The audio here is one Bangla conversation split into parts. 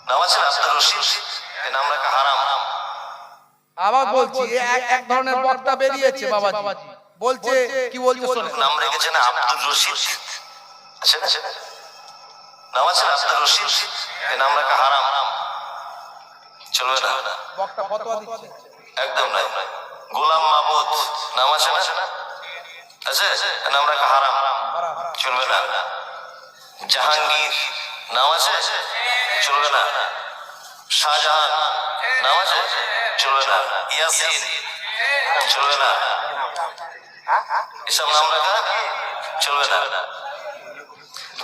নাম আছে আব্দুর রশিদ, এই নাম রাখা হারাম। আবার বলছি এক ধরনের বক্তা বেরিয়েছে বাবাজি, বলছে কি বলছে শোনেন। নাম রেখেছে না আব্দুর রশিদ, আছে না নাম আছে আব্দুর রশিদ, এই নাম রাখা হারাম, চলবে না। বক্তা ফতোয়া দিচ্ছে একদম নাই। গোলাম মাহমুদ নাম আছে না, আছে, নাম রাখা হারাম, চলবে না। জাহাঙ্গীর নাম আছে, চলবে না। শাহজাহান নাম আছে, চলবে না। ইয়াসিন চলবে না, এসব নাম রাখা চলবে না।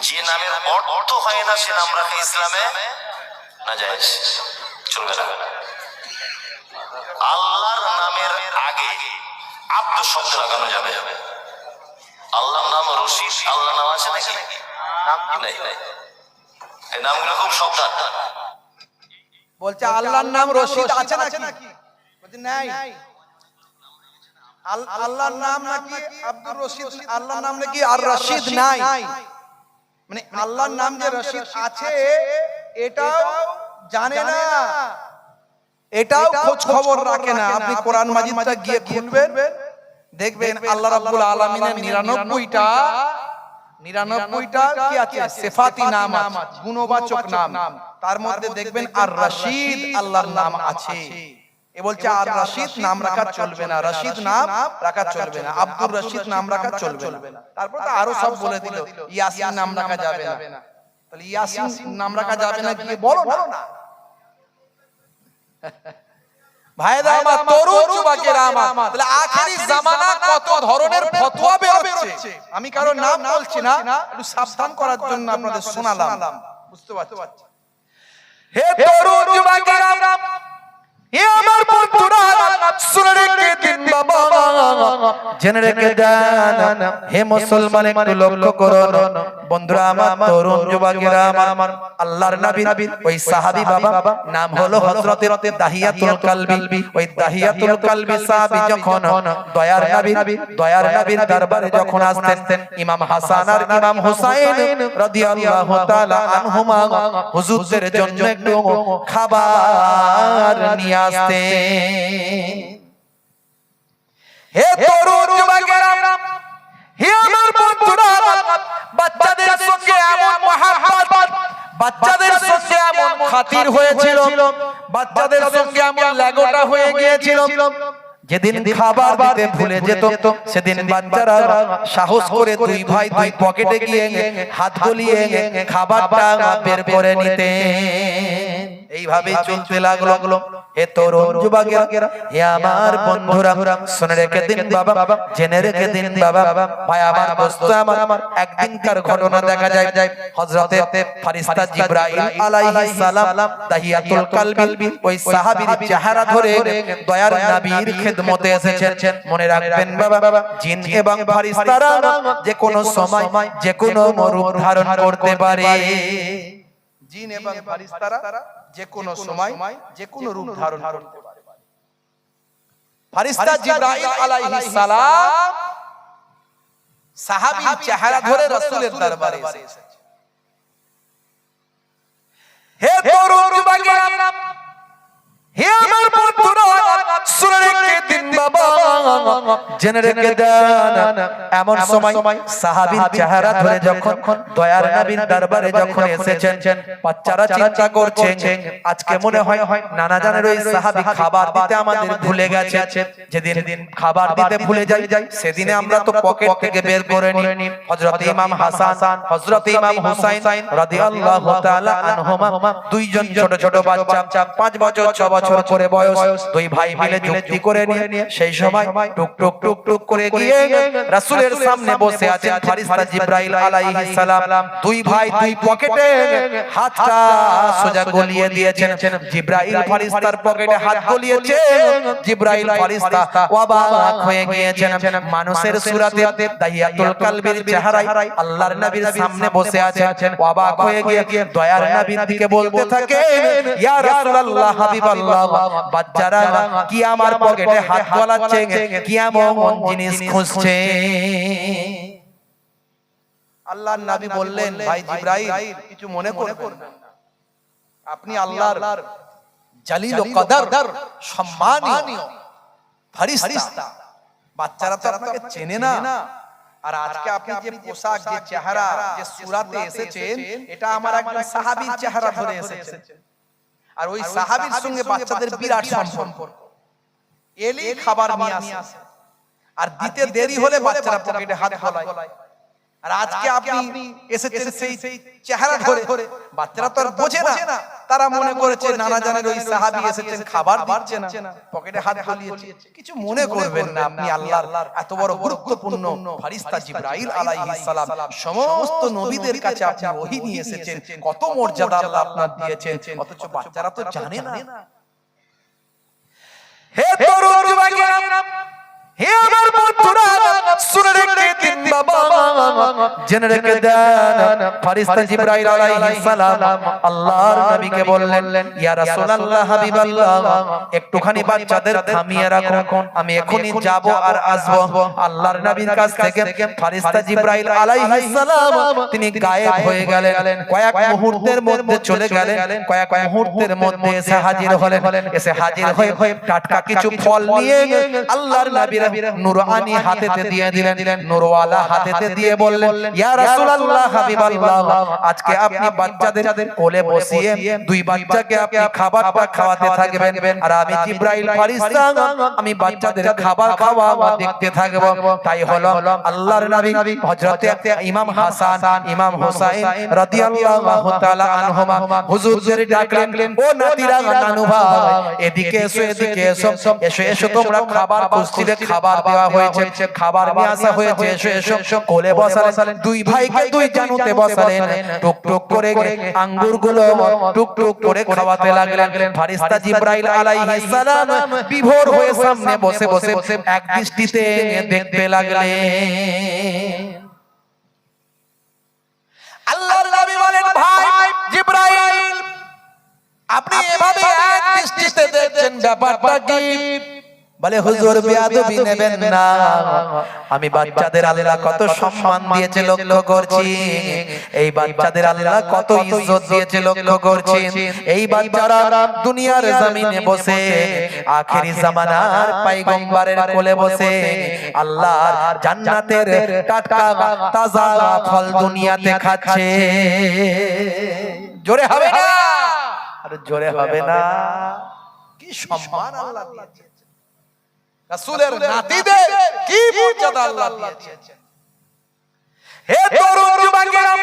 যে নামের অর্থ হয় না সে নাম রাখা ইসলামে নাজায়েজ, চলবে না। আল্লাহর নামের আগে আব্দ শব্দ লাগানো যাবে। আল্লাহর নাম রশিদ, আল্লাহ নাম আছে নাকি? নাই। এই নামগুলো খুব সাবধান। বলছে আল্লাহর নাম রশিদ আছে নাকি? বলছে নাই। আল্লাহর নাম নাকি আব্দুর রশিদ, আল্লাহর নাম নাকি আর রশিদ নাই। মানে আল্লাহর নাম যে রশিদ আছে এটাও জানে না, এটাও খোঁজ খবর রাখে না। আপনি কোরআন মাজিদটা গিয়ে খুলবেন, দেখবেন আল্লাহ রাব্বুল আলামিনের 99টা কি আছে? সিফাতি নাম আছে, গুণবাচক নাম। তার মধ্যে দেখবেন আর রশিদ আল্লাহর নাম আছে। এ বলছে আর রশিদ নাম রাখা চলবে না, রশিদ নাম রাখা চলবে না, আব্দুর রশিদ নাম রাখা চলবে না। তারপর তো আরো সব বলে দিল, ইয়াসিন নাম রাখা যাবে না। তাহলে ইয়াসিন নাম রাখা যাবে না কি বলো না ভাইরা আমার, তরুণ যুবকেরা আমার। তাহলে আখেরি জামানা কত ধরনের ফতোয়া বের হচ্ছে। আমি কারো নাম বলছি না, একটু সাবধান করার জন্য আপনাদের শোনালাম, বুঝতে পারছেন? হে তরুণ যুবকেরা, হে আমার বন্ধুরা, শুনে রেখে দিন বাবা, জেনে রেখে দেন। হে মুসলমান একটু লক্ষ্য করুন বন্ধুরা আমার, তরুণ যুবকেরা আমার, আল্লাহর নবী ওই সাহাবী বাবা নাম হলো হযরতে দাহিয়াতুল কালবি। ওই দাহিয়াতুল কালবি সাহাবী যখন দয়ার নবীর দরবারে যখন আসতেন, ইমাম হাসান আর ইমাম হুসাইন রাদিয়াল্লাহু তাআলা আনহুমা হুজুরদের জন্য একটু খাবার নিয়ে আসতেন। হে তরুণ যুবকেরা, হে আমার বন্ধুরা, বাচ্চাদের সঙ্গে এমন মহব্বত, বাচ্চাদের সঙ্গে এমন খাতির হয়েছিল, বাচ্চাদের সঙ্গে এমন লাগোটা হয়ে গিয়েছিল, যেদিন খাবার দিতে ভুলে যেত সেদিন বাচ্চারা সাহস করে দুই ভাই দুই পকেটে গিয়ে হাত গলিয়ে খাবারটা বের করে নিতেন। এইভাবে চলতে লাগলো। হে তরুণ যুবকেরা, হে আমার বন্ধুরা, শুনে রেখে দিন বাবা, জেনে রেখে দিন বাবা, ভাই আমার বস্তু আমার, একদিনকার ঘটনা দেখা যায় হযরতে ফেরেশতা জিবরাইল আলাইহিস সালাম দাহিয়াতুল কালবি ওই সাহাবীর চেহারা ধরে দয়ার নবীর খিদমতে এসেছেন। মনে রাখবেন বাবা, জিন এবং ফেরেশতারা যে কোনো সময় যে কোনো রূপ ধারণ করতে পারে। জিন এবং ফেরেশতারা যে কোনো সময় যে কোনো রূপ ধারণ করতে পারে। ফেরেশতা জিবরাইল আলাইহিস সালাম সাহাবীর চেহারা ধরে রাসূলের দরবারে এসেছে। হে তরুণ যুবকেরা, হে আমার বন্ধুরা, শুনে রেখে দিন বাবা, জেনে রেখে দেন। এমন সময় সাহাবীর চেহারা ধরে যখন দয়ার নবীর দরবারে যখন এসেছেন, বাচ্চারা চিন্তা করছে আজকে মনে হয় নানা জানের ওই সাহাবী খাবার দিতে আমাদের ভুলে গেছে। যেদিন খাবার দিতে ভুলে যাই সেদিনে আমরা তো পকেট থেকে বের করে নিই হযরত ইমাম হাসান, হযরত ইমাম হুসাইন রাদিয়াল্লাহু তাআলা আনহুমা, দুইজন ছোট ছোট বাচ্চা, 5 বছর 6 বছর করে বয়স, দুই ভাই মিলে যুক্তি করে নিয়ে সেই সময় টুক টুক টুক টুক করে গিয়ে রাসূলের সামনে বসে আছেন ফেরেশতা জিবরাইল আলাইহিস সালাম। দুই ভাই দুই পকেটে হাতটা সোজা গলিয়ে দিয়েছেন। জিবরাইল ফেরেশতার পকেটে হাত গলিয়েছে, জিবরাইল ফেরেশতা অবাক হয়ে গিয়েছেন। মানুষের সূরাতে দাহিয়াতুল কালবির চেহারায় আল্লাহর নবীর সামনে বসে আছেন, অবাক হয়ে গিয়ে দয়ার নবীর দিকে বলতে থাকেন, ইয়া রাসূলুল্লাহ, হাবিবাল্লাহ, বাচ্চারা কি আমার পকেটে হাত গলাচ্ছে, কি এমন জিনিস খুঁজছে? আল্লাহর নবী বললেন, ভাই জিবরাইল, কিছু মনে করবেন না, আপনি আল্লাহর জালিল ও কদর সম্মানীয় ফেরেশতা। বাচ্চারা তো আপনাকে চেনে না। আর আজকে আপনি যে পোশাক, যে চেহারা, যে সূরাতে এসেছেন, এটা আমার একজন সাহাবীর চেহারা ধরে এসেছেন। আর ওই সাহাবীর সঙ্গে বাচ্চাদের বিরাট সম্পর্ক। এলি খাবার নিয়ে আসে, আর দিতে দেরি হলে বাচ্চারা পকেটে হাত গলায়। আর আজকে আপনি এসেছেন সেই চেহারা ধরে, বাচ্চারা তো আর বোঝে না, তারা মনে করেছে নানা জানের ওই সাহাবী এসেছেন, খাবার দিচ্ছে না, পকেটে হাত গলিয়েছে। কিছু মনে করবেন না, আপনি আল্লাহর এত বড় গুরুত্বপূর্ণ ফেরেশতা জিবরাইল আলাইহিস সালাম, সমস্ত নবীদের কাছে আপনি ওহী নিয়ে এসেছেন। কত মর্যাদা আল্লাহ আপনার দিয়েছেন, অথচ বাচ্চারা তো জানে না। হে তরুণ যুবকেরা, হে আমার বন্ধুরা, শুনে রেখে দিন বাবা, জেনে রেখে দেন, ফেরেশতা জিবরাইল আলাইহিস সালাম আল্লাহর নবীকে বললেন, ইয়া রাসূলুল্লাহ, হাবিবাল্লাহ, একটুখানি বাচ্চাদের থামিয়ে রাখুন, আমি এখনি যাব আর আসব। আল্লাহর নবীর কাছ থেকে ফেরেশতা জিবরাইল আলাইহিস সালাম তিনি গায়েব হয়ে গেলেন। কয়েক মুহূর্তের মধ্যে চলে গেলেন, কয়েক মুহূর্তের মধ্যে এসে হাজির হলেন। এসে হাজির হয়ে টাটকা কিছু ফল নিয়ে আল্লাহর নবী নুরানি হাতেতে দিয়ে দিলেন। নুরওয়ালা হাতেতে দিয়ে বললেন, ইয়া রাসূলুল্লাহ, হাবিবাল্লাহ, আজকে আপনি বাচ্চাদের কোলে বসিয়ে দুই বাচ্চাকে আপনি খাবারটা খাওয়াতে থাকবেন, আর আমি জিবরাইল ফেরেশতা আমি বাচ্চাদের খাবার খাওয়া দেখতে থাকব। তাই হলো আল্লাহর নবী হযরতে ইমাম হাসান, ইমাম হুসাইন রাদিয়াল্লাহু তাআলা আনহুমা হুজুরদের ডাকলেন, ও নাতিরা, নানু ভাই, এদিকে এসো, এদিকে এসো, এসো এসো, তোমরা খাবার খুঁজছিলে, খাবার দেওয়া হয়েছে, খাবার নিয়ে আসা হয়েছে, এসো এসো। কোলে বসালেন, দুই ভাইকে দুই জানুতে বসালেন, টুক টুক করে আঙ্গুরগুলো টুক টুক করে খাওয়াতে লাগলেন। ফেরেশতা জিবরাইল আলাইহিস সালাম বিভোর হয়ে সামনে বসে বসে এক দৃষ্টিতে দেখতে লাগলেন। আল্লাহর নবী বলেন, ভাই জিবরাইল, আপনি এভাবে এক দৃষ্টিতে দেখছেন, ব্যাপারটা কি? বলে, হুজুর, বেয়াদবি নেবেন না, আমি বাচ্চাদের আল্লাহ কত সম্মান দিয়েছে লক্ষ্য করছি, এই বাচ্চাদের আল্লাহ কত ইজ্জত দিয়েছে লক্ষ্য করছি। এই বাচ্চারা দুনিয়ার জমিনে বসে আখেরি জামানার পয়গম্বরের কোলে বসে আল্লাহর জান্নাতের টাটকা তাজা ফল দুনিয়াতে খাচ্ছে। জোরে হবে না? আরে জোরে হবে না? কি সম্মান আল্লাহ দিয়েছে, রাসূলের নাতিদের কি মর্যাদা আল্লাহ দিয়েছেন। হে তরুণ যুবকেরা,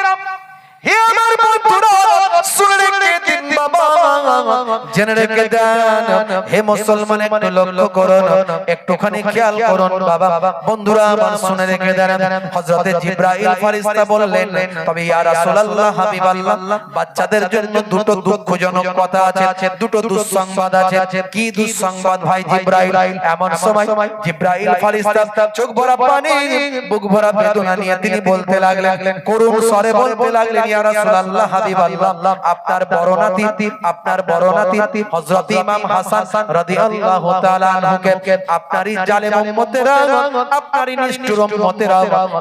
হে আমার বন্ধুরা, শুনে রেখে দিন বাবা, জেনে রেখে দেন, হে মুসলমান, একটু লক্ষ্য করুন, একটুখানি খেয়াল করুন বাবা, বন্ধুরা আমার, শুনে রেখে দেন। হযরতে জিবরাইল ফেরেশতা বললেন, তবে ইয়া রাসূলুল্লাহ, হাবিবাল্লাহ, বাচ্চাদের জন্য দুটো দুঃখজনক কথা আছে, দুটো দুঃসংবাদ আছে। কি দুঃসংবাদ ভাই জিবরাইল? এমন সময় জিবরাইল ফেরেশতা চোখ ভরা পানি, বুক ভরা বেদনা নিয়ে তিনি বলতে লাগলেন, করুণ স্বরে বলতে লাগলেন, ইয়া রাসূলুল্লাহ, হাবিবাল্লাহ, আপনার বড় নাতি হযরত ইমাম হাসান রাদিয়াল্লাহু তাআলা আনহুকে আপনারই জালেম উম্মতেরা, আপনারই নিষ্ঠুর উম্মতেরা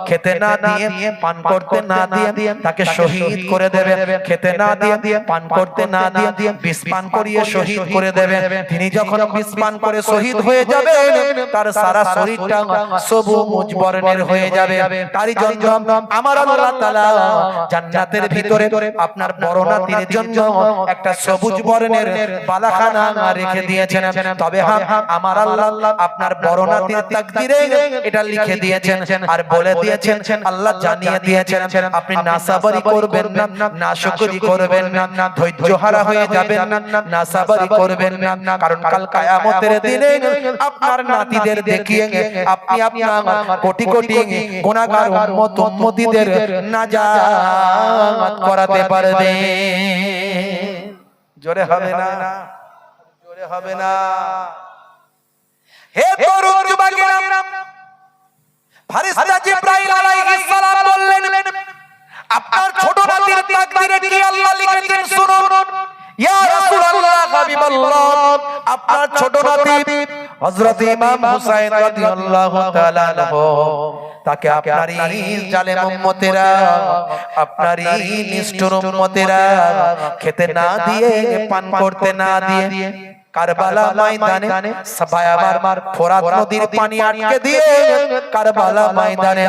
খেতে না দিয়ে, পান করতে না দিয়ে তাকে শহীদ করে দেবে। খেতে না দিয়ে, পান করতে না দিয়ে বিষ পান করিয়ে শহীদ করে দেবে। তিনি যখন বিষ পান করে শহীদ হয়ে যাবেন, তার সারা শরীরটা সবুজ বর্ণের হয়ে যাবে। তারই জন্য আমার আল্লাহ তাআলা জান্নাতের ভিতরে আপনার বড় নাতির জন্য একটা সবুজ বর্ণের বালাখানা রেখে দিয়েছেন। তবে হ্যাঁ, আমার আল্লাহ আপনার বড় নাতির তাকদীরে এটা লিখে দিয়েছেন আর বলে দিয়েছেন, আল্লাহ জানিয়ে দিয়েছেন, আপনি নাসাবারি করবেন না, নাশুকরি করবেন না, ধৈর্য হারা হয়ে যাবেন না, নাসাবারি করবেন না, কারণ কাল কিয়ামতের দিনে আপনার নাতিদের দেখিয়ে আপনি আপনার কোটি কোটি গুনাহগার উম্মতিদের নাজাত করাতে পারবেন। জোরে হবে না? জোরে হবে না? হে তরুণ যুবকেরা, ফেরেশতা জিবরাইল আলাইহিস সালাম বললেন, আপনার ছোট নাতির তাকদীরে কি আল্লাহ লিখেছেন শুনুন। ইয়া রাসূলুল্লাহ, হাবিবাল্লাহ, আপনার ছোট নাতি হযরত ইমাম হুসাইন রাদিয়াল্লাহু তাআলা আনহু তাকে আপনারই জালেম উম্মতেরা, আপনারই নিষ্ঠুর উম্মতেরা খেতে না দিয়ে, পান করতে না দিয়ে কারবালা ময়দানে সাফায়াবার ফোরাত নদীর পানি আটকে দিয়ে কারবালা ময়দানে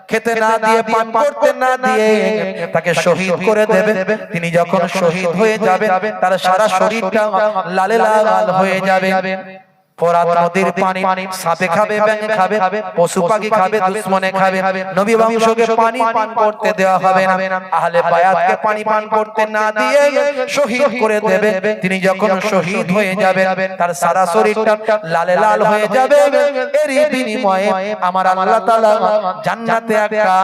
খেতে না দিয়ে, পান করতে না দিয়ে তাকে শহীদ করে দেবে। তিনি যখন শহীদ হয়ে যাবে তার সারা শরীরটা লালে লাল হয়ে যাবে। ফোরাত নদীর পানি সাপে খাবে, ব্যাঙে খাবে, পশু পাখি খাবে, দুশমনে খাবে, নবী বংশকে পানি পান করতে দেওয়া হবে না। আহলে বায়াতকে পানি পান করতে না দিয়ে শহীদ করে দেবে। তিনি যখন শহীদ হয়ে যাবে তার সারা শরীরটা লালে লাল হয়ে যাবে। এরই বিনিময়ে আমার আল্লাহ তাআলা জান্নাতে একটা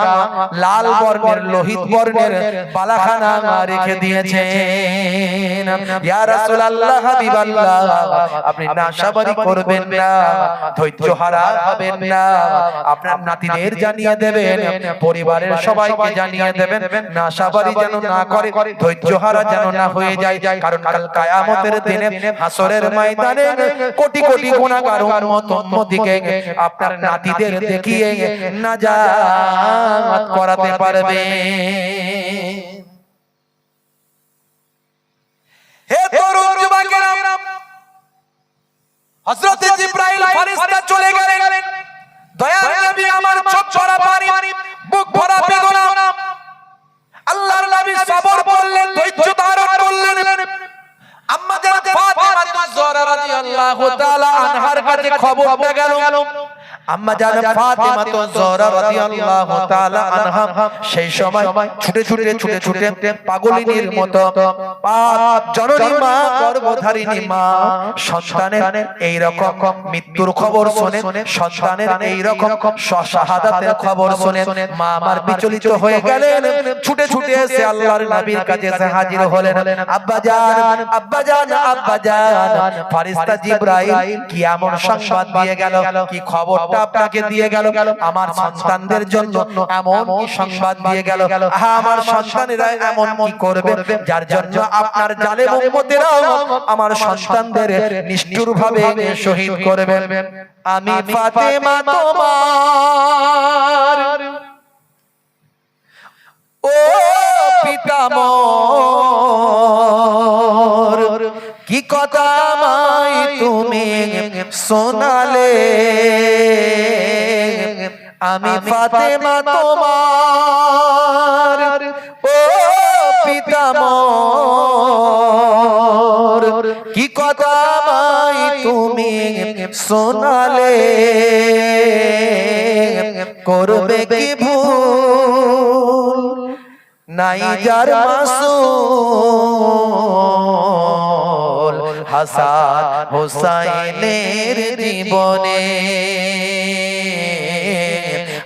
লাল বর্ণের, লোহিত বর্ণের বালাখানা রেখে দিয়েছেন। ইয়া রাসূলুল্লাহ, হাবিবাল্লাহ, আপনি নাশাবারি করবেন না, ধৈর্য হারা হবেন না। আপনার নাতিদের জানিয়ে দেবেন, পরিবারের সবাইকে জানিয়ে দেবেন, নাশাবারি যেন না করে, ধৈর্য হারা যেন না হয়ে যায়। কারণ কাল কিয়ামতের দিনে হাসরের ময়দানে কোটি কোটি গুনাহগার উম্মতকে আপনার নাতিদের দেখিয়ে নাজাত করাতে পারবে। হে তরুণ যুবকেরা, হযরত জিবরাইল ফেরেশতা চলে গেলেন। দয়ার নবী আমার চোখ ভরা পানি, বুক ভরা বেদনা। আল্লাহর নবী সবর করলেন, ধৈর্য ধারণ করলেন। আম্মা জান ফাতিমা তুজ-জোহরা রাদিয়াল্লাহু তাআলা আনহার কাছে খবরটা গেল। আম্মা জান ফাতিমা তুজ-জোহরা রাদিয়াল্লাহু তাআলা আনহা সেই সময় ছুটে ছুটে পাগলিনীর মতো জননী মা, গর্ভধারিণী মা সন্তানের এই রকম মৃত্যুর খবর শুনে, সন্তানের এই রকম শাহাদাতের খবর শুনে মা আমার বিচলিত হয়ে গেলেন। ছুটে এসে আল্লাহর নবীর কাছে এসে হাজির হলেন। আব্বা জান, আব্বা জান, আব্বা জান, ফেরেশতা জিবরাইল কি এমন সংবাদ দিয়ে গেল, কি খবরটা আপনাকে দিয়ে গেল? আমার সন্তানদের জন্য এমন কি সংবাদ দিয়ে গেল? আমার সন্তানেরা এমন কি করবে যার জন্য আপনার জালেম উম্মতেরা আমার সন্তানদের নিষ্ঠুরভাবে শহীদ করবে? আমি ফাতেমা তোমার ও পিতামহ, কি কথা আমায় তুমি শোনালে? আমি ফাতেমা তোমার ও পিতামহ, কি কথা আমায় তুমি শোনালে? করবে কি ভুল নাই যার মাসুল হাসান হুসাইনের জীবনে,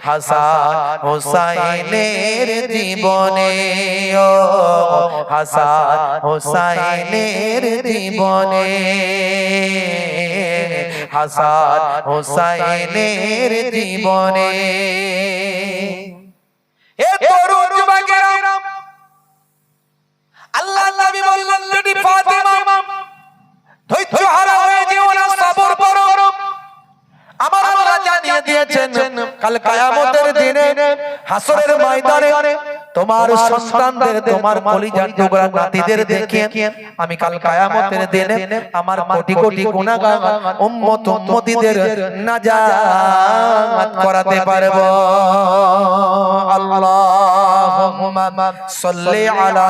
হাসান হুসাইনের জীবনে, ও হাসান হুসাইনের জীবনে, হাসান হুসাইনের জীবনে। এ তরুণ যুবকেরা, আল্লাহর নবী বললেন, বেটি ফাতেমা ধৈর্য হারা হয়ে যেও না, সবর করো। আমার আল্লাহ জানিয়ে দিয়েছেন কাল কিয়ামতের দিনে হাসরের ময়দানে তোমার সন্তানদের, তোমার কলিজার টুকরা নাতিদের দেখে আমি কাল কিয়ামতের দিনে আমার কোটি কোটি গুনাহগার উম্মত উম্মতিদের নাজাত করাতে পারবো। আল্লাহুম্মা সাল্লি আলা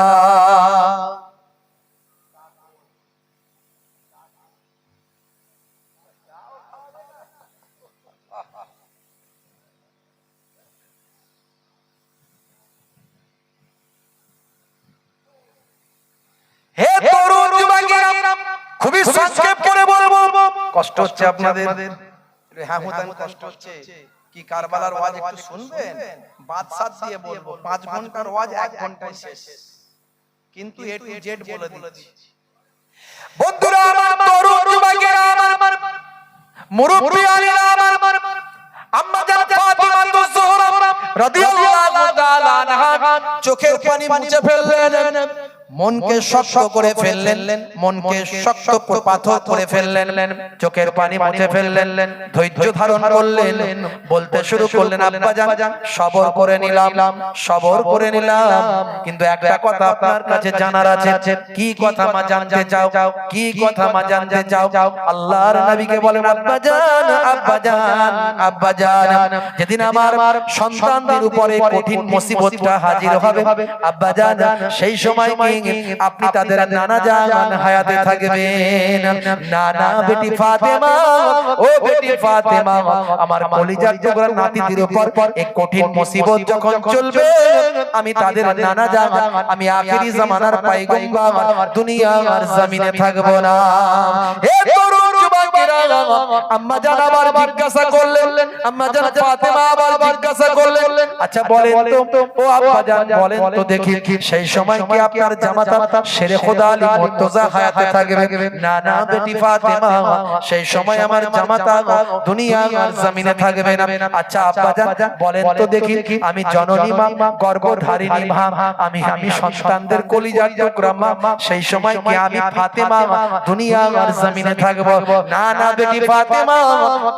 হে তরুণ যুবকেরা, খুবই সংক্ষেপ করে বলবো, কষ্ট হচ্ছে আপনাদের, হ্যাঁ হুদান কষ্ট হচ্ছে কি? কারবালার ওয়াজ একটু শুনবেন? বাদশাহ দিয়ে বলবো 5 ঘন্টার ওয়াজ 1 ঘন্টায় শেষ, কিন্তু এ টু জেড বলে দিচ্ছি। বন্ধুরা আমার, তরুণ যুবকেরা আমার, মুরব্বিয়ানেরা আমার, আম্মা জান ফাতিমা তুজ-জোহরা রাদিয়াল্লাহু তাআলা আনহা চোখের পানি মুছে ফেললেন, মনকে শক্ত করে ফেললেন, মনকে শক্ত পাথর করে ফেললেন, চোখের পানি মুছে ফেললেন, ধৈর্য ধারণ করলেন, বলতে শুরু করলেন আব্বাজান সবর করে নিলাম, সবর করে নিলাম, কিন্তু একটা কথা আপনার কাছে জানার আছে। কি কথা মা জানতে চাও? কি কথা মা জানতে চাও? আল্লাহর নবীকে বলেন আব্বাজান আব্বাজান আব্বাজান, যেদিন আমার সন্তানদের উপরে কঠিন মুসিবতটা হাজির হবে আব্বাজান, সেই সময় আপনি তাদের নানা জান হায়াতে থাকবেন। নানা বেটি ফাতেমা, ও বেটি ফাতেমা, আমার কলিজার টুকরা নাতিদের উপর এই কঠিন মুসিবত যখন চলবে, আমি তাদের নানা জান, আমি আখেরি জামানার পয়গম্বর দুনিয়ার জমিনে থাকব না। হে তরুণ যুবকেরা, আম্মা জান আবার জিজ্ঞাসা করলেন, আম্মা জান ফাতেমা আবার জিজ্ঞাসা করলেন, আচ্ছা বলেন তো ও আব্বা জান, বলেন তো দেখি সেই সময় কি আপনার জামাতা শেরে খোদা আলী মুর্তজা হায়াতে থাকবে? না না বেটি ফাতেমা, সেই সময় আমার জামাতা দুনিয়ার জমিনে থাকবে না। আচ্ছা আব্বা জান বলেন তো দেখি, আমি জননী মা, গর্ভধারিণী মা, আমি সন্তানদের কলিজার টুকরা মা, সেই সময় কি আমি ফাতেমা দুনিয়ার জমিনে থাকব? না না বেটি ফাতেমা,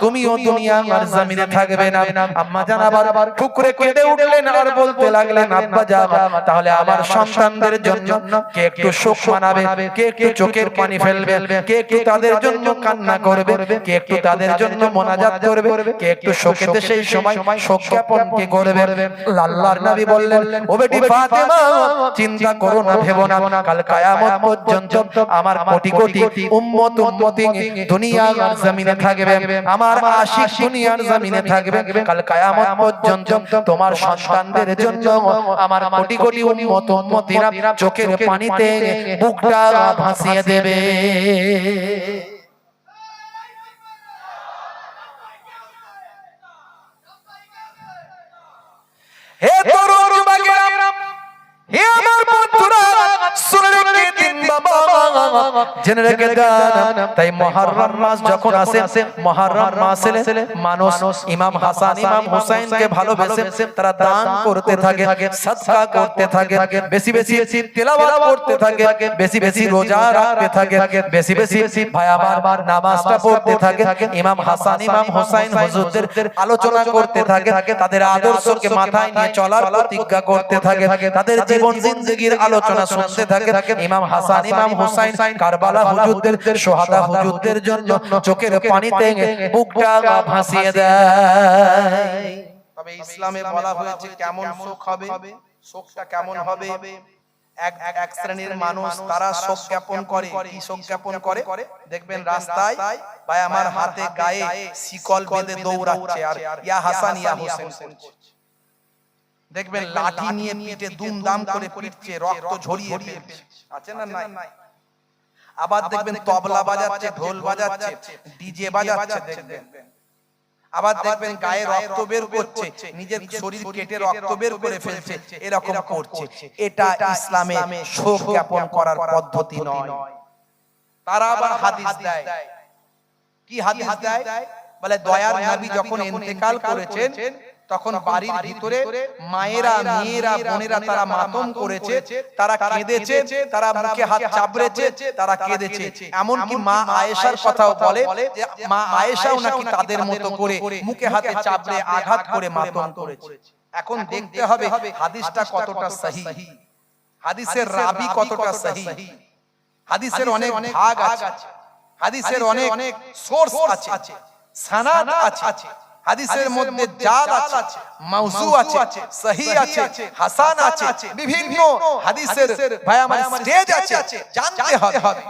তুমিও দুনিয়ার জমিনে থাকবে না। আম্মা জান আবার ফুকরে কেঁদে উঠলেন আর বলতে লাগলেন আব্বা জান, তাহলে আমার সন্তানদের জন্য কে একটু শোক মানাবে, কে একটু চোখের পানি ফেলবে, কে একটু তাদের জন্য কান্না করবে, কে একটু তাদের জন্য মোনাজাত করবে, কে একটু শোকেতে সেই সময় শোক জ্ঞাপন কে করবে? আল্লাহর নবী বললেন ও বেটি ফাতেমা, চিন্তা করো না, ভেবো না, কাল কিয়ামত পর্যন্ত আমার কোটি কোটি উম্মত উম্মতি দুনিয়ার জমিনে থাকবে, আমার আশিক দুনিয়ার জমিনে থাকবে, কাল কিয়ামত পর্যন্ত তোমার সন্তানদের জন্য আমার কোটি কোটি উম্মত উম্মতিরা চোখের পানিতে বুকটা ভাসিয়ে দেবে। হে তরুণ যুবকেরা, হে আমার বন্ধুরা, শুনে রেখে দিন বাবা, জেনে রেখে দেন। তাই মুহররম মাস যখন আসে, মুহররম মাসে মানুষ ইমাম হাসান ইমাম হুসাইনকে ভালোবেসে তারা দান করতে থাকে, সাদকা করতে থাকে, বেশি বেশি তেলাওয়াত করতে থাকে, বেশি বেশি রোজা রাখতে থাকে, বেশি বেশি ভাই আমার নামাজটা পড়তে থাকে, ইমাম হাসান ইমাম হুসাইন হুজুরদের আলোচনা করতে থাকে, তাদের আদর্শকে মাথায় নিয়ে চলার প্রতিজ্ঞা করতে থাকে, তাদের জীবন জিন্দেগির আলোচনা শুনতে থাকে। ইমাম হাসান ইমাম হুসাইন কারবালা হুজুরদের, সোহাদা হুজুরদের জন্য চোখের পানিতে বুকটা ভাসিয়ে দেয়। তবে ইসলামে বলা হয়েছে কেমন শোক হবে, শোকটা কেমন হবে। এক শ্রেণীর মানুষ তারা শোক জ্ঞাপন করে। কি শোক জ্ঞাপন করে? দেখবেন রাস্তায় ভাই আমার হাতে গায়ে শিকল বেঁধে দৌড়াচ্ছে আর ইয়া হাসান ইয়া হুসেন করছে। দেখবেন লাঠি নিয়ে পিঠে দুমদাম করে পিটছে, রক্ত ঝরিয়ে ফেলছে, আছে না নাই? আবার দেখবেন তবলা বাজাচ্ছে, ঢোল বাজাচ্ছে, ডিজে বাজাচ্ছে, দেখবেন। আবার দেখবেন গায়ে রক্ত বের করছে, নিজের শরীর কেটে রক্ত বের করে ফেলছে, এরকম করছে। এটা ইসলামে শোক জ্ঞাপন করার পদ্ধতি নয়। তারা আবার হাদিস দেয়। কি হাদিস দেয়? বলে দয়ার নবী যখন ইন্তেকাল করেছেন তখন বাড়ির ভিতরে মায়েরা, মেয়েরা, বোনেরা তারা মাতম করেছে, তারা কেঁদেছে, তারা মুখে হাত চাপড়েছে, তারা কেঁদেছে। এমনকি মা আয়েশার কথাও বলে যে মা আয়েশাও নাকি তাদের মতো করে মুখে হাতে চাপড়ে আঘাত করে মাতম করেছে। এখন দেখতে হবে হাদিসটা কতটা সহিহ, হাদিসের রাবি কতটা সহিহ, হাদিসের অনেক ভাগ আছে, হাদিসের অনেক সোর্স আছে, সানাদ আছে, হাদিসের মধ্যে জাল আছে, মাউজু আছে, সহিহ আছে, হাসান আছে, বিভিন্ন হাদিসের ভাই আমার স্টেজ আছে, জানতে হবে।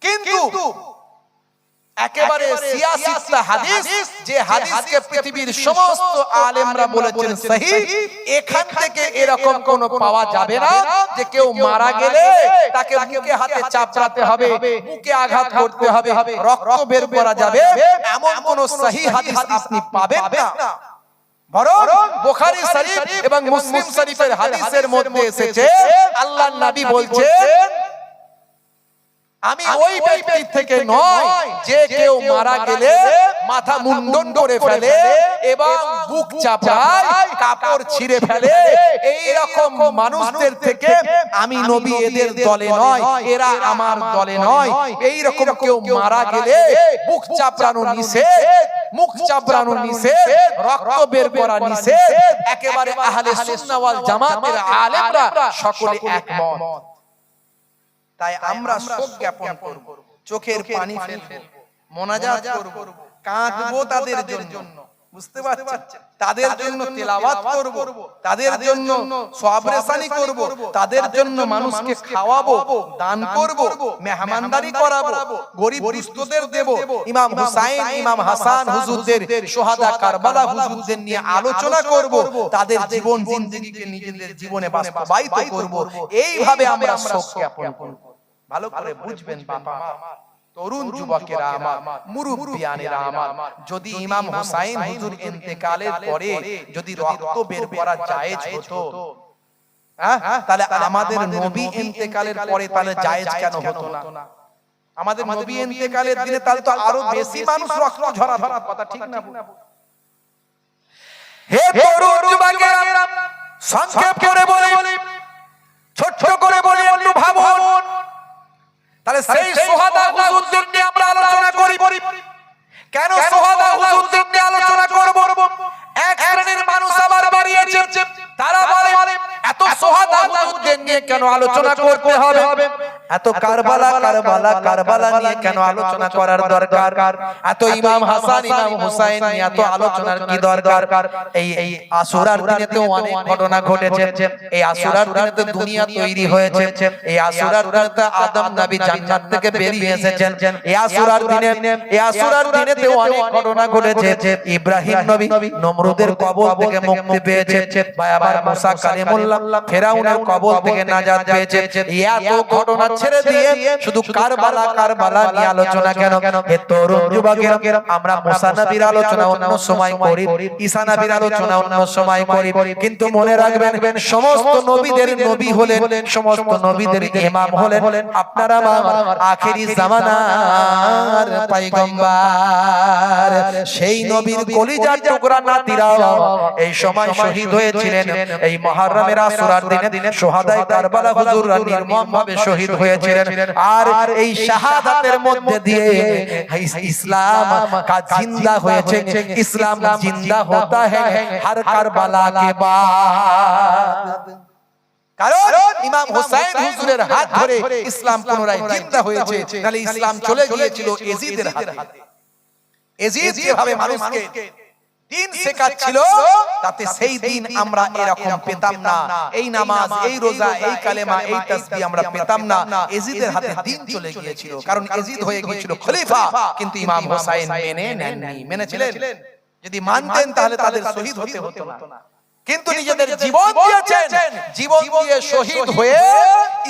কিন্তু একেবারে সিয়াসিতা হাদিস, যে হাদিসকে পৃথিবীর সমস্ত আলেমরা বলেছেন সহিহ, এখান থেকে এরকম কোনো পাওয়া যাবে না যে কেউ মারা গেলে তাকে মুখে হাতে চাপড়াতে হবে, মুখে আঘাত করতে হবে, রক্ত বের করা যাবে, এমন কোন সহিহ হাদিস আপনি পাবেন না। বরং বুখারী শরীফ এবং মুসলিম শরীফের হাদিসের মধ্যে এসেছে আল্লাহর নবী বলছেন আমি ওই ব্যক্তির থেকে নয় যে কেউ মারা গেলে মাথা মুন্ডন করে ফেলে এবং বুক চাপায় কাপড় ছিঁড়ে ফেলে এই রকম মানুষদের থেকে আমি নবী এদের দলে নয়, এরা আমার দলে নয়। এই রকম কেউ মারা গেলে বুক চাপড়ানো নিষেধ, মুখ চাপড়ানো নিষেধ, রক্ত বের করা নিষেধ। একেবারে আহলে সুন্নাহ ওয়াল জামাতের আলেমরা সকলে একমত। তাই আমরা শোক জ্ঞাপন করব, চোখের পানি ফেলবো, মোনাজাত করব, কাঁদবো তাদের জন্য, বুঝতে পারছেন? তাদের জন্য তেলাওয়াত করব, তাদের জন্য সওয়াবরেসানি করব, তাদের জন্য মানুষকে খাওয়াবো, দান করব, মেহমানদারি করাবো, গরিব দুস্থদের দেব। ইমাম হুসাইন, ইমাম হাসান হুজুরদের, শোহাদা কারবালা হুজুরদের নিয়ে আলোচনা করব, তাদের জীবন জিন্দেগিকে নিজেদের জীবনে বাস্তবায়িত করব। এইভাবে আমরা শোক জ্ঞাপন করব। ভালো করে বুঝবেন বাবা মা, তরুণ যুবকেরা আমার, মুরব্বিয়ানেরা আমার, যদি ইমাম হুসাইন হুজুর ইন্তেকালের পরে যদি রক্ত বের করা জায়েজ হতো, তাহলে আমাদের নবী ইন্তেকালের পরে তাহলে জায়েজ কেন হতো না? আমাদের নবী ইন্তেকালের দিনে তাহলে তো আরো বেশি মানুষ রক্ত ঝরার কথা, ঠিক না? হে তরুণ যুবকেরা, সংক্ষেপ করে বলি, ছোট্ট করে বলি, একটু ভাবুন। তাহলে সেই শোহাদা হুজুরদের নিয়ে আমরা আলোচনা করি। কেন শোহাদা হুজুরদের নিয়ে আলোচনা করব? এক শ্রেণীর মানুষ আবার বাড়িয়েছে, তারা বলে এত শোহাদা হুজুরদের নিয়ে কেন আলোচনা করতে হবে? এত কারবালা নিয়ে কেন আলোচনা করার দরকার? এত ইমাম হাসান, ইমাম হুসাইন নিয়ে এত আলোচনার কি দরকার? এই আশুরার দিনে তো অনেক ঘটনা ঘটেছে। এই আশুরার দিনে তো দুনিয়া তৈরি হয়েছে। এই আশুরার দিনে তো আদম নবী জান্নাত থেকে বেরিয়ে এসেছেন। এই আশুরার দিনে তো অনেক ঘটনা ঘটেছে। ইব্রাহিম নবী নমরুদের কবল থেকে মুক্তি পেয়েছে, ভাই আবার মুসা কালিমুল্লাহ ফেরাউনের কবল থেকে নাজাত পেয়েছে। এত ঘটনা ছেড়ে দিয়ে শুধু কারবালা নিয়ে আলোচনা কেন? হে তরুণ যুবকেরা, আমরা মুসা নবীর আলোচনা অন্য সময় করি, ঈসা নবীর আলোচনা অন্য সময় করি, কিন্তু মনে রাখবেন সমস্ত নবীদের নবী হলেন, সমস্ত নবীদের ইমাম হলেন আপনারা আমার আখেরি জামানার পয়গম্বর। সেই নবীর কলিজার টুকরা নাতিরা এই সময় শহীদ হয়েছিলেন। এই মুহররমের আশুরার দিনে শোহাদায়ে কারবালা হুজুররা নির্মমভাবে শহীদ হয়েছিলেন। আর এই শাহাদাতের মধ্যে দিয়ে ইসলাম का जिंदा হয়েছে। ইসলাম जिंदा होता है हर কারবালা के बाद। কারণ ইমাম হুসাইন হুজুরের হাত ধরে ইসলাম পুনরায় জিন্দা হয়েছে, নালে ইসলাম চলে গিয়েছিল এজিদের হাতে। এজিদ যেভাবে মানুষকে দিন শেখাচ্ছিল, তাতে সেই দিন আমরা এরকম পেতাম না। এই নামাজ, এই রোজা, এই কালেমা, এই তাসবিহ আমরা পেতাম না। এজিদের হাতে দিন চলে গিয়েছিল, কারণ এজিদ হয়ে গিয়েছিল খলিফা, কিন্তু ইমাম হুসাইন মেনে নেননি। মেনেছিলেন? যদি মানতেন তাহলে তাদের শহীদ হতে হতো না, কিন্তু নিজেদের জীবন দিয়েছেন, জীবন দিয়ে শহীদ হয়ে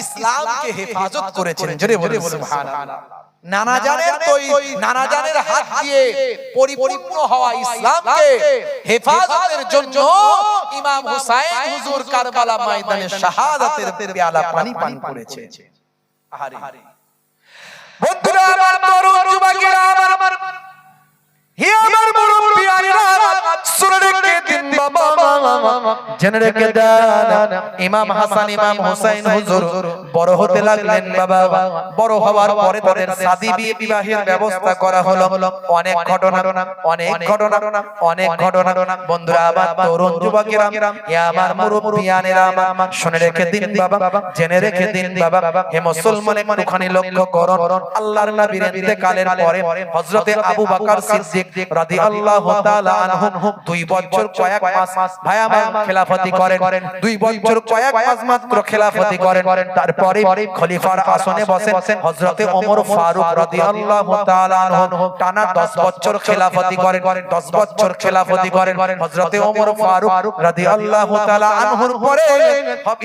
ইসলামকে হেফাজত করেছেন। জোরে বলুন সুবহানাল্লাহ। নানাজানের হাত দিয়ে পরিপূর্ণ হওয়া ইসলামকে হেফাজতের জন্য ইমাম হুসাইন হুজুর কারবালা ময়দানে শাহাদাতের পেয়ালা পানি পান করেছে। আহারে বন্ধুরা আমার, তরুণ যুবকেরা আমার, হে আমার মুরব্বিয়ানেরা, শুনে রেখে দিন বাবা, জেনে রেখে দেন। ইমাম হাসান, ইমাম হুসাইন হুজুর বড় হতে লাগলেন বাবা। বড় হওয়ার পরে তাদের শাদী বিবাহের ব্যবস্থা করা হলো। অনেক ঘটনা বন্ধুরা আমার, তরুণ যুবকেরা, হে আমার মুরব্বিয়ানেরা আমার, শুনে রেখে দিন বাবা, জেনে রেখে দিন বাবা। হে মুসলমান, একটুখানি লক্ষ্য করুন, আল্লাহর নবীর ইন্তেকালের পরে হযরতে আবু বকর সিদ্দিক রাদিয়াল্লাহু তাআলা আনহু 2 বছর কয়েক মাস ভাই আমার খেলাফতি করেন। 2 বছর কয়েক মাস মাত্র খেলাফতি করেন। তারপরে খলিফার আসনে বসেন হযরতে ওমর ফারুক রাদিয়াল্লাহু তাআলা আনহু। টানা 10 বছর খেলাফতি করেন। 10 বছর খেলাফতি করেন হযরতে ওমর ফারুক রাদিয়াল্লাহু তাআলা আনহুর পরে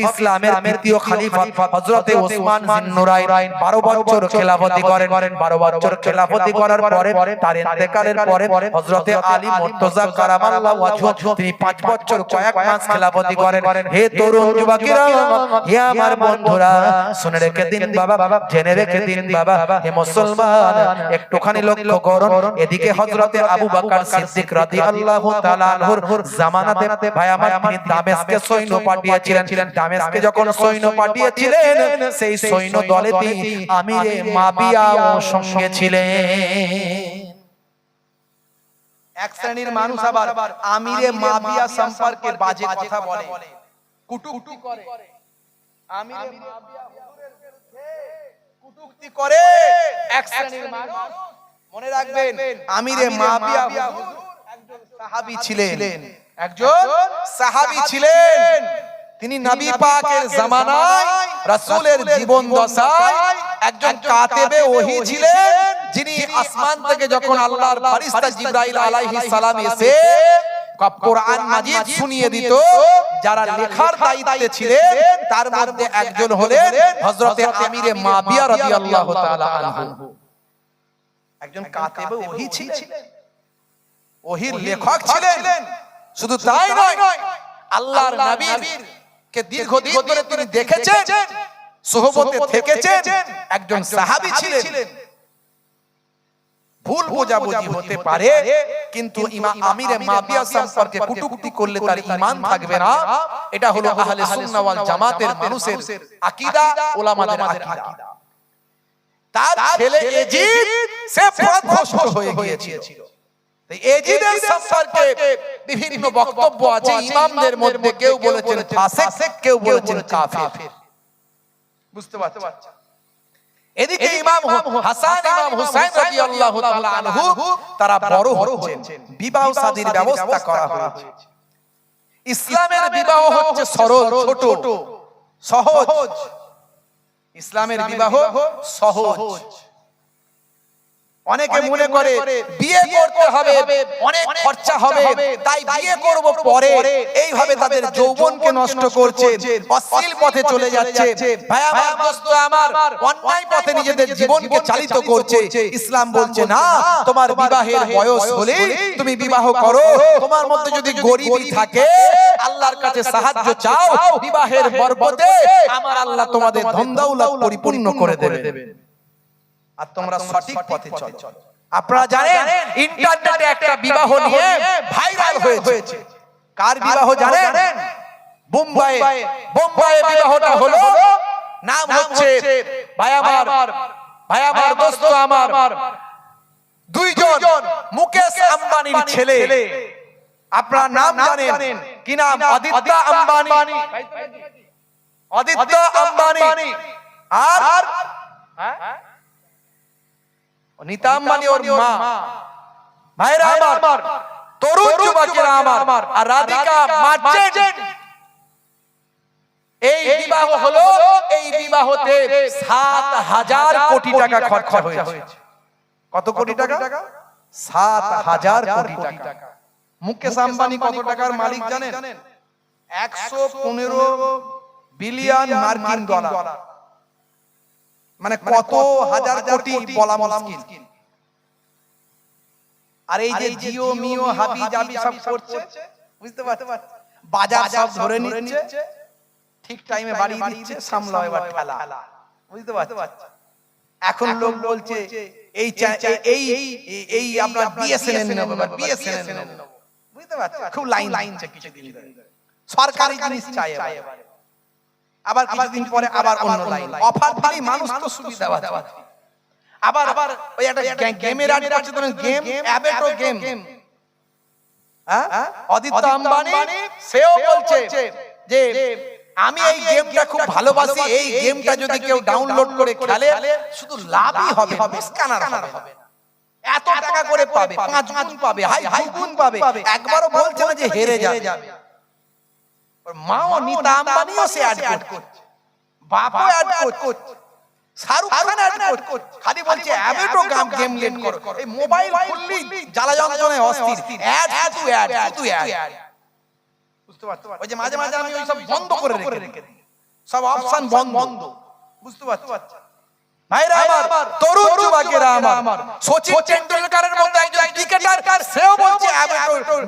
ইসলামের দ্বিতীয় খলিফা হযরতে ওসমান জিন্নুরাইন 12 বছর খেলাফতি করেন। 12 বছর খেলাফতি করার পরে তার ইন্তেকালের পরে হযরতে আলী মুর্তজা কারামাল্লাহু ওয়াজহু তিনি 5 বছর কয়েক মাস খেলাফতি করেন। হে তরুণ যুবকেরা, হে আমার বন্ধুরা, শুনে রেখে দিন বাবা, জেনে রেখে দিন বাবা, হে মুসলমান, একটুখানি লক্ষ্য করুন। এদিকে হযরতে আবু বকর সিদ্দিক রাদিয়াল্লাহু তাআলা আনহুর জামানাতে ভাই আমার তিনি দামেস্কে সৈন্য পাঠিয়েছিলেন। দামেস্কে যখন সৈন্য পাঠিয়েছিলেন, সেই সৈন্য দলেতে আমিরে মাবিয়াও সঙ্গে ছিলেন। এক শ্রেণীর মানুষ আবার আমিরে মাবিয়া সম্পর্কে বাজে কথা বলে, কটূক্তি করে। আমিরে মাবিয়া হুজুরের বিরুদ্ধে কটূক্তি করে এক শ্রেণীর মানুষ। মনে রাখবেন, আমিরে মাবিয়া হুজুর একজন সাহাবী ছিলেন, একজন সাহাবী ছিলেন। তিনি নবী পাকের জামানায় রাসূলের জীবন দশায় একজন কাতেবে ওহী ছিলেন, যিনি আসমান থেকে যখন আল্লাহর ফেরেশতা জিবরাইল আলাইহিস সালাম এসে কোরআন মাজিদ শুনিয়ে দিত, যারা লেখার দায়িত্বে ছিলেন তার মধ্যে একজন হলেন হযরতে আমিরে মাবিয়া রাদিয়াল্লাহু তাআলা আনহু। একজন কাতেবে ওহী ছিলেন, ওহীর লেখক ছিলেন। শুধু তাই নয়, আল্লাহর নবীর কে দীর্ঘদিন ধরে তিনি দেখেছেন, সুহবতে থেকেছেন, একজন সাহাবী ছিলেন। ভুল বোঝাবুঝি হতে পারে, কিন্তু ইমাম আমিরে মাবিয়া সম্পর্কে কটূক্তি করলে তার ঈমান থাকবে না। এটা হলো আহলে সুন্নাহ ওয়াল জামাতের মানুষের আকীদা, উলামাদের আকীদা। তার ছেলে এজিদ সে পথভ্রষ্ট হয়ে গিয়েছিল। এজিদের সম্পর্কে বিভিন্ন বক্তব্য আছে ইমামদের মধ্যে। কেউ বলেছেন ফাসিক, কেউ বলেছেন কাফির। বুঝতে পারছেন? এদিকে ইমাম হাসান, ইমাম হুসাইন রাদিয়াল্লাহু তাআলা আনহু তারা বড় হচ্ছেন, বিবাহ শাদীর ব্যবস্থা করা হয়েছে। ইসলামের বিবাহ হচ্ছে সরল, ছোট, সহজ। ইসলামের বিবাহ সহজ। অনেকে মনে করে বিয়ে করতে হবে, অনেক খরচা হবে, তাই বিয়ে করব পরে, এইভাবে তাদের যৌবনকে নষ্ট করছে, অশ্লীল পথে চলে যাচ্ছে। ভাই আমার, দোস্ত আমার, অন্যায় পথে নিজেদের জীবনকে চালিত করছে। ইসলাম বলছে না, তোমার বিবাহের বয়স হলে তুমি বিবাহ করো। তোমার মধ্যে যদি গরিবী থাকে, আল্লাহর কাছে সাহায্য চাও, বিবাহের বরকতে আমার আল্লাহ তোমাদের ধন দৌলত পরিপূর্ণ করে দেবে। আর তোমরা সঠিক পথে চলো। আপনারা জানেন, ইন্টারনেটে একটা বিবাহ নিয়ে ভাইরাল হয়েছে। কার বিবাহ জানেন? বোম্বাইয়ে বিবাহটা হলো। নাম হচ্ছে ভাই আমার, দোস্ত আমার, দুইজন মুকেশ আম্বানির ছেলে। আপনারা নাম জানেন কি? নাম আদিত্য আম্বানি আর নীতা আম্বানি ওর মা। ভাইরা আমার, তরুণ যুবকেরা আমার, আর রাধিকা মার্চেন্ট, এই বিবাহ হলো। এই বিবাহতে ৭,০০০ কোটি টাকা খরচা হয়েছে। কত কোটি টাকা? ৭,০০০ কোটি টাকা। মুকেশ আম্বানি কত টাকার মালিক জানেন? ১১৫ বিলিয়ন মার্কিন ডলার। মানে কত হাজার কোটি বলা মুশকিল। আর এই যে জিও মিও হাবি জাবি সব করছে, বুঝতে পারছেন? বাজার সব ধরে নিচ্ছে, ঠিক টাইমে বাড়ি দিচ্ছে, সামলাও এবার ঠেলা। বুঝতে পারছেন? এখন লোক বলছে এই আপনার বিএসএনএল নেব, বিএসএনএল নেব। বুঝতে পারছেন? খুব লাইন কিছুদিন ধরে সরকারি জিনিস চাই এবারে। আবার কিছুদিন পরে আবার অন্য লাইন, অফার দিলেই মানুষ তো সুবিধা পাচ্ছে। আবার ওই একটা গেমের আড্ডা আছে, ধরুন গেম, অ্যাবেটো গেম। হ্যাঁ, আদিত্য আম্বানি সেও বলছে যে আমি এই গেমটা খুব ভালোবাসি, এই গেমটা যদি কেউ ডাউনলোড করে খেলে শুধু লাভই হবে, মিসকানার হবে না। এত টাকা করে পাবে, ৫ গুণ পাবে, হাই গুণ পাবে। একবারও বলছে না যে হেরে যাবে। মাও নীতা আম্বানিও সে অ্যাড করছে, বাপও অ্যাড করছে, শাহরুখ খান অ্যাড করছে। খালি বলছে অ্যাবেটো গেম লেট করো। এই মোবাইল খুললি জ্বালা যন্ত্রণায় অস্থির, অ্যাড শুধু অ্যাড। বুঝতে পারছো? ওই যে মাঝে মাঝে আমি ওই সব বন্ধ করে রেখে দিই, সব অপশন বন্ধ। বুঝতে পারছো? ভাইরা আমার, তরুণ যুবকেরা আমার, সচিন টেন্ডুলকারের মতো একজন ক্রিকেটার, সেও বলছে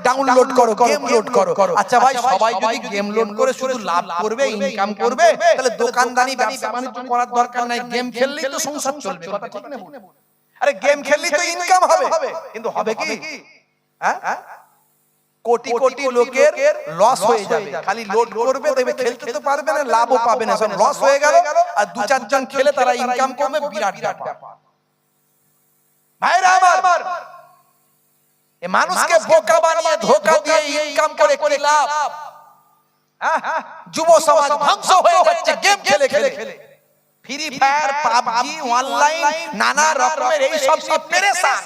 ডাউনলোড করো, গেম লোড করো। আচ্ছা ভাই, সবাই যদি গেম লোড করে শুধু লাভ করবে, ইনকাম করবে, তাহলে দোকানদানি ব্যবসা বাণিজ্য করার দরকার নাই, গেম খেললেই তো সংসার চলবে। কথা ঠিক না? আরে গেম খেললেই তো ইনকাম হবে, কিন্তু হবে কি? হ্যাঁ, কোটি কোটি লোকের লস হয়ে যাবে, খালি লোড করবে, তবে খেলতে তো পারবে না, লাভও পাবে না, সব লস হয়ে গেল। আর দু চারজন খেলে তারা ইনকাম করবে, বিরাট ব্যাপার। ভাইরা আমার, এই মানুষকে বোকা বানিয়ে ধোঁকা দিয়ে ইনকাম করে কি লাভ? যুব সমাজ ধ্বংস হয়ে যাচ্ছে গেম খেলে খেলে। ফ্রি ফায়ার, পাবজি, অনলাইন নানা রকমের এই সব নিয়ে পেরেশান।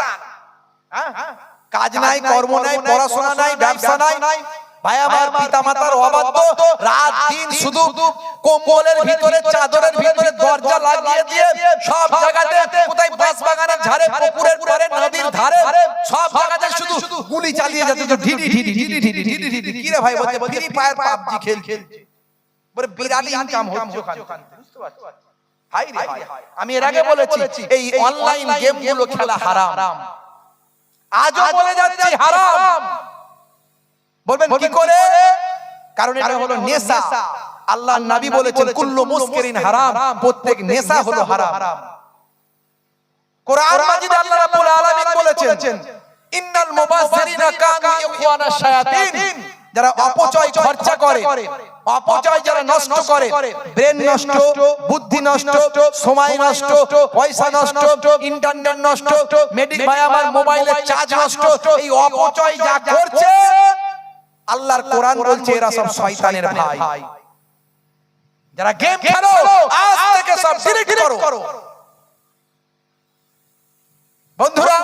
কাজ নাই, কর্ম নাই, পড়াশোনা নাই, ব্যবসা নাই। ভাই আমার, পিতামাতার অবাধ্য, রাত দিন শুধু কম্বলের ভিতরে, চাদরের ভিতরে দরজা লাগিয়ে দিয়ে সব জায়গাতে, কোথায় বাঁশ বাগানের ধারে, পুকুরের পাড়ে, নদীর ধারে, সব জায়গাতে শুধু গুলি চালিয়ে যাচ্ছে, তো ঢিডি ঢিডি ঢিডি ঢিডি ঢিডি ঢিডি। কি রে ভাই, বলছে ফ্রি ফায়ার, পাবজি খেলছে, বলে বিরাট ইনকাম হচ্ছে ওখান থেকে। বুঝতে পারছো? হাই রে হাই, আমি এর আগে বলেছি এই অনলাইন গেম গুলো খেলা হারাম, আজও বলে যাচ্ছি হারাম। বলবেন কি করে? কারণ এটা হলো নেশা। আল্লাহর নবী বলেছেন কুল্লু মুসকিরিন হারাম, প্রত্যেক নেশা হলো হারাম। কোরআন মাজিদে আল্লাহ রাব্বুল আলামিন বলেছেন ইন্নাল মুবাসসিরিনা কানু ইখওয়ানাশ শায়াতিন, যারা অপচয় খরচা করে, অপচয় যারা নষ্ট করে, ব্রেন নষ্ট, বুদ্ধি নষ্ট, সময় নষ্ট, পয়সা নষ্ট, ইন্টারনেট নষ্ট, ভাই আমার মোবাইলের চার্জ নষ্ট, এই অপচয় যা করছে, আল্লাহর কোরআন বলছে এরা সব শয়তানের ভাই। যারা গেম খেলো, আজ থেকে সব ডিলিট করো বন্ধুরা।